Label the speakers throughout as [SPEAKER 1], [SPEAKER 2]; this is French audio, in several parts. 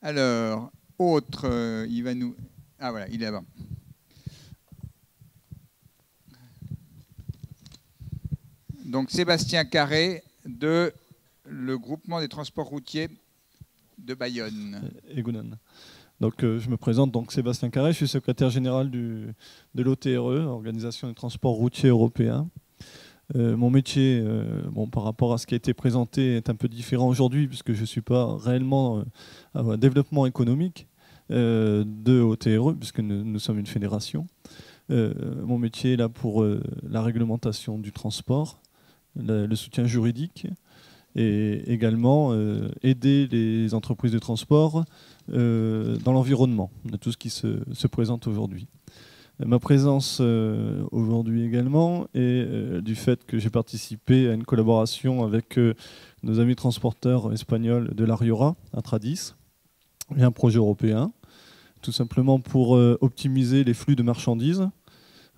[SPEAKER 1] Alors, autre, il va nous... Ah voilà, il est là-bas. Donc Sébastien Carré de le groupement des transports routiers de Bayonne.
[SPEAKER 2] Egunon. Donc, je me présente, donc Sébastien Carré, je suis secrétaire général de l'OTRE, Organisation des transports routiers européens. Mon métier, par rapport à ce qui a été présenté, est un peu différent aujourd'hui, puisque je ne suis pas réellement à développement économique de OTRE, puisque nous sommes une fédération. Mon métier est là pour la réglementation du transport, le soutien juridique, et également aider les entreprises de transport dans l'environnement, de tout ce qui se présente aujourd'hui. Ma présence aujourd'hui également est du fait que j'ai participé à une collaboration avec nos amis transporteurs espagnols de l'Ariora, Atradis, et un projet européen, tout simplement pour optimiser les flux de marchandises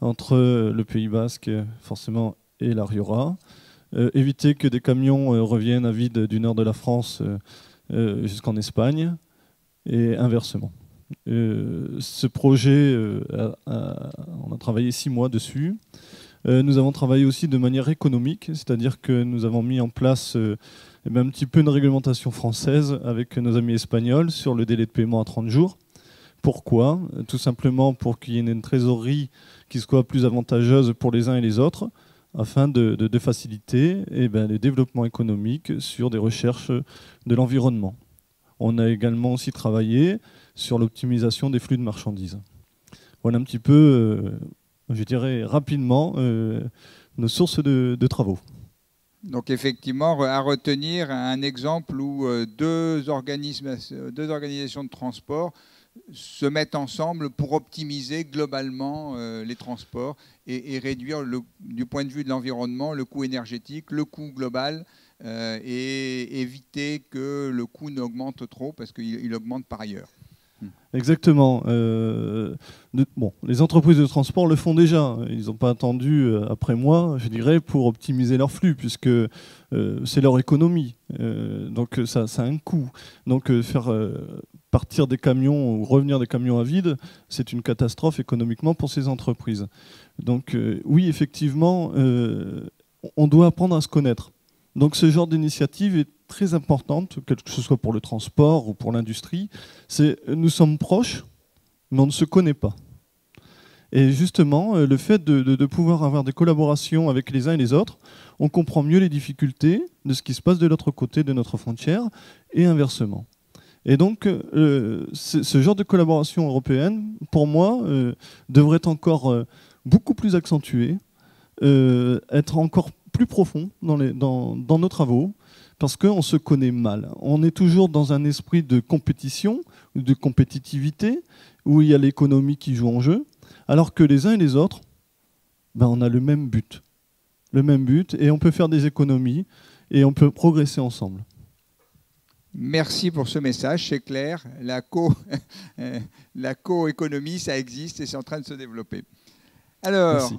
[SPEAKER 2] entre le Pays Basque, forcément, et l'Ariora, éviter que des camions reviennent à vide du nord de la France jusqu'en Espagne, et inversement. Ce projet, on a travaillé 6 mois dessus. Nous avons travaillé aussi de manière économique, c'est-à-dire que nous avons mis en place un petit peu une réglementation française avec nos amis espagnols sur le délai de paiement à 30 jours. Pourquoi ? Tout simplement pour qu'il y ait une trésorerie qui soit plus avantageuse pour les uns et les autres, afin de faciliter le développement économique sur des recherches de l'environnement. On a également aussi travaillé sur l'optimisation des flux de marchandises. Voilà un petit peu, je dirais rapidement, nos sources de travaux.
[SPEAKER 1] Donc effectivement, à retenir un exemple où deux organisations de transport se mettent ensemble pour optimiser globalement les transports et réduire, du point de vue de l'environnement, le coût énergétique, le coût global, et éviter que le coût n'augmente trop parce qu'il augmente par ailleurs.
[SPEAKER 2] Exactement. Les entreprises de transport le font déjà. Ils n'ont pas attendu après moi, je dirais, pour optimiser leur flux, puisque c'est leur économie. Donc ça a un coût. Donc faire partir des camions ou revenir des camions à vide, c'est une catastrophe économiquement pour ces entreprises. Donc oui, effectivement, on doit apprendre à se connaître. Donc ce genre d'initiative est très importante, que ce soit pour le transport ou pour l'industrie. Nous sommes proches, mais on ne se connaît pas. Et justement, le fait de pouvoir avoir des collaborations avec les uns et les autres, on comprend mieux les difficultés de ce qui se passe de l'autre côté de notre frontière et inversement. Et donc, ce genre de collaboration européenne, pour moi, devrait être encore beaucoup plus accentuée, être encore plus profond dans nos travaux, parce qu'on se connaît mal. On est toujours dans un esprit de compétition, de compétitivité, où il y a l'économie qui joue en jeu, alors que les uns et les autres, on a le même but. Le même but, et on peut faire des économies, et on peut progresser ensemble.
[SPEAKER 1] Merci pour ce message, c'est clair. La coéconomie, ça existe et c'est en train de se développer. Alors, merci.